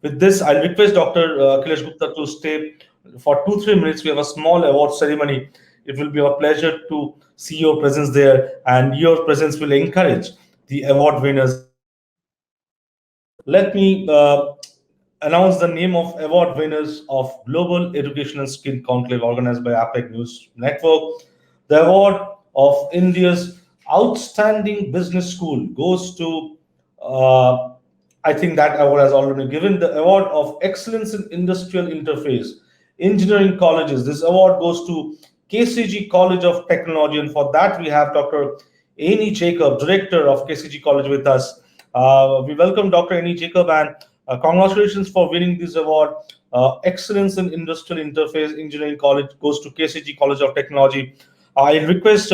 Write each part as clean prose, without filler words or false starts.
With this, I'll request Dr. Akhilesh Gupta to stay for 2-3 minutes. We have a small award ceremony. It will be a pleasure to see your presence there, and your presence will encourage the award winners. Let me announce the name of award winners of Global Educational Skill Conclave organized by APEC News Network. The award of India's Outstanding Business School goes to, I think that award has already been given. The award of Excellence in Industrial Interface, Engineering Colleges. This award goes to KCG College of Technology, and for that we have Dr. Annie Jacob, Director of KCG College, with us. We welcome Dr. Annie Jacob, and congratulations for winning this award. Excellence in Industrial Interface Engineering College goes to KCG College of Technology. I request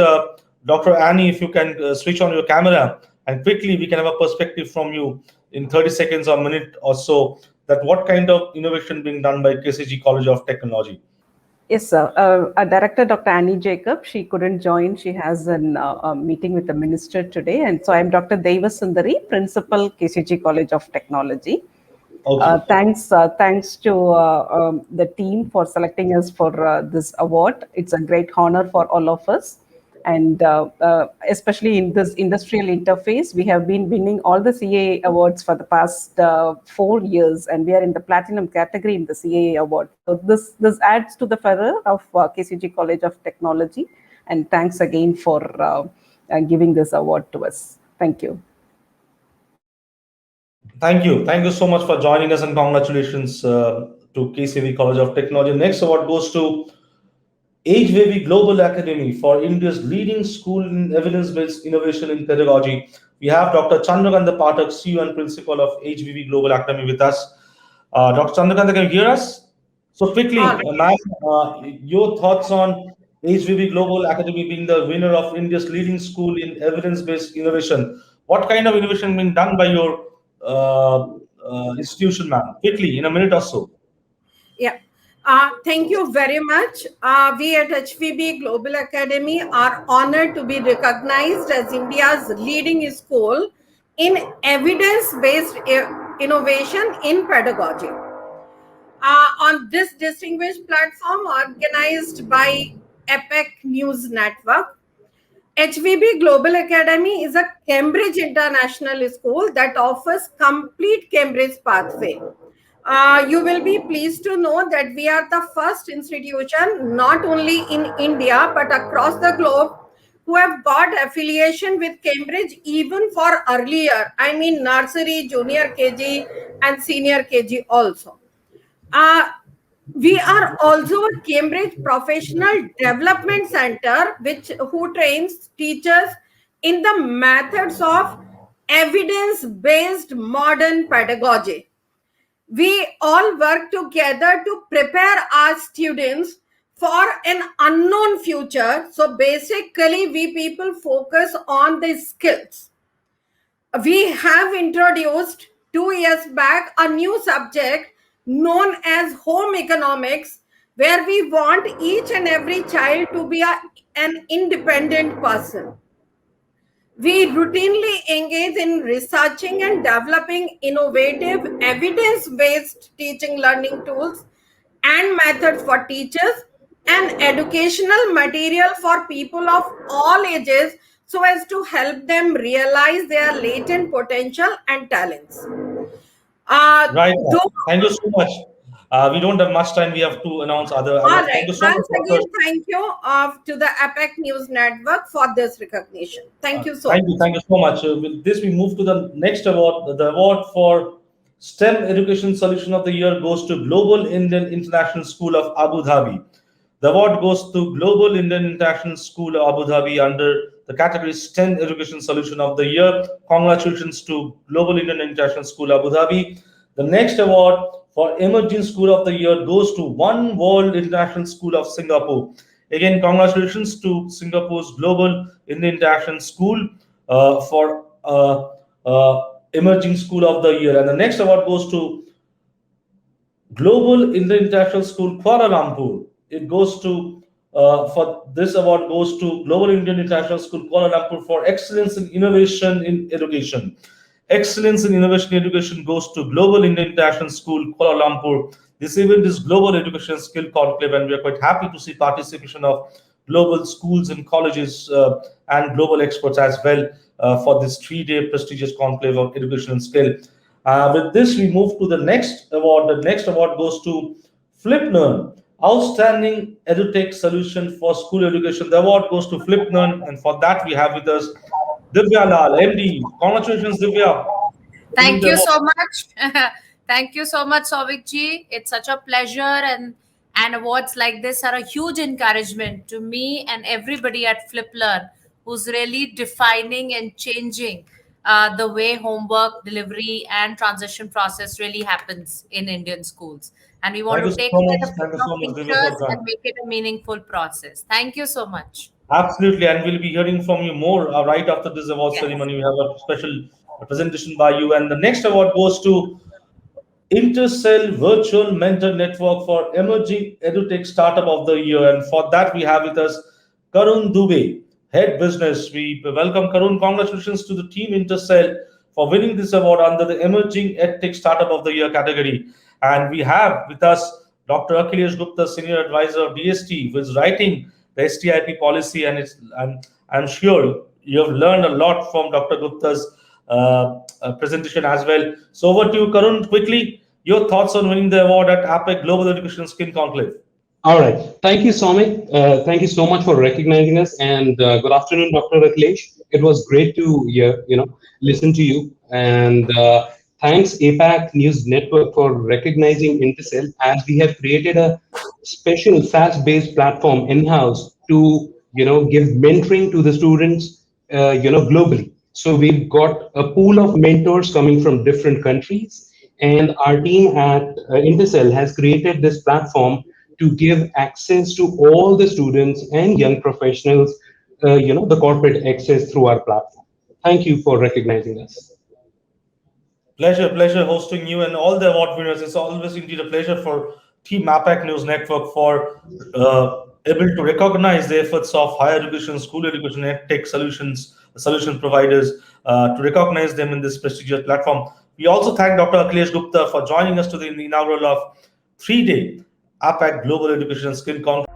Dr. Annie, if you can switch on your camera and quickly we can have a perspective from you in 30 seconds or a minute or so, that what kind of innovation being done by KCG College of Technology. Yes, sir. Our director, Dr. Annie Jacob, she couldn't join. She has a meeting with the minister today. And so I'm Dr. Deva Sundari, Principal, KCG College of Technology. Okay. Thanks to the team for selecting us for this award. It's a great honor for all of us. And especially in this industrial interface, we have been winning all the CAA awards for the past 4 years, and we are in the platinum category in the CAA award. So this adds to the further of KCG College of Technology. And thanks again for giving this award to us. Thank you. Thank you. Thank you so much for joining us, and congratulations to KCV College of Technology. Next award goes to HVV Global Academy for India's leading school in evidence-based innovation in pedagogy. We have Dr. Chandrakanta Pathak, CEO and Principal of HVV Global Academy, with us. Dr. Chandrakanta, can you hear us? So quickly, ma'am, your thoughts on HVV Global Academy being the winner of India's leading school in evidence-based innovation. What kind of innovation being done by your institution, ma'am? Quickly, in a minute or so. Yeah. Thank you very much. We at HVB Global Academy are honored to be recognized as India's leading school in evidence-based innovation in pedagogy. On this distinguished platform organized by APEC News Network, HVB Global Academy is a Cambridge International School that offers complete Cambridge pathway. You will be pleased to know that we are the first institution, not only in India, but across the globe, who have got affiliation with Cambridge even for earlier, I mean nursery, junior KG and senior KG also. We are also a Cambridge Professional Development Center, who trains teachers in the methods of evidence-based modern pedagogy. We all work together to prepare our students for an unknown future. So basically, we people focus on the skills. We have introduced 2 years back a new subject known as home economics, where we want each and every child to be an independent person. We routinely engage in researching and developing innovative evidence-based teaching learning tools and methods for teachers and educational material for people of all ages, so as to help them realize their latent potential and talents. Right. Thank you so much. We don't have much time. We have to announce other. All right. Thank you so Once much. again, thank you to the APEC News Network for this recognition. Thank you so much. Thank you so much. With this, we move to the next award. The award for STEM Education Solution of the Year goes to Global Indian International School of Abu Dhabi. The award goes to Global Indian International School of Abu Dhabi under the category STEM Education Solution of the Year. Congratulations to Global Indian International School Abu Dhabi. The next award for Emerging School of the Year goes to One World International School of Singapore. Again, congratulations to Singapore's Global Indian International School for Emerging School of the Year. And the next award goes to Global Indian International School Kuala Lumpur. It goes to for this award goes to Global Indian International School Kuala Lumpur for excellence in innovation in education. Excellence in Innovation Education goes to Global Indian International School, Kuala Lumpur. This event is Global Education Skill Conclave, and we are quite happy to see participation of global schools and colleges and global experts as well for this 3-day prestigious conclave of education and skill. With this, we move to the next award. The next award goes to FlipLearn, Outstanding EduTech Solution for School Education. The award goes to FlipLearn, and for that we have with us Divya Lal, MD. Congratulations, Divya. Thank you so much. Thank you so much, Souvik ji. It's such a pleasure, and awards like this are a huge encouragement to me and everybody at FlipLearn, who's really defining and changing the way homework, delivery, and transition process really happens in Indian schools. And we want Thank to you take so it much. a Thank you of so much, Divya, teachers for that. and make it a meaningful process. Thank you so much. Absolutely, and we'll be hearing from you more right after this award Yes. ceremony. We have a special presentation by you, and the next award goes to Intercell Virtual Mentor Network for Emerging EduTech Startup of the Year. And for that, we have with us Karun Dubey, Head Business. We welcome Karun. Congratulations to the team Intercell for winning this award under the Emerging EdTech Startup of the Year category. And we have with us Dr. Akhilesh Gupta, Senior Advisor of DST, who is writing the STIP policy. And I'm sure you have learned a lot from Dr. Gupta's presentation as well. So over to you, Karun, quickly, your thoughts on winning the award at APEC Global Education Skill Conclave. All right. Thank you, Soumik. Thank you so much for recognizing us. And good afternoon, Dr. Akhilesh. It was great to listen to you. And thanks, APAC News Network, for recognizing Intercell, as we have created a special SaaS-based platform in-house to give mentoring to the students globally. So we've got a pool of mentors coming from different countries, and our team at Intercell has created this platform to give access to all the students and young professionals, the corporate access through our platform. Thank you for recognizing us. Pleasure hosting you and all the award winners. It's always indeed a pleasure for Team APAC News Network for able to recognize the efforts of higher education, school education, tech solution providers, to recognize them in this prestigious platform. We also thank Dr. Akhilesh Gupta for joining us to the inaugural of 3-day APAC Global Education Skill Conclave.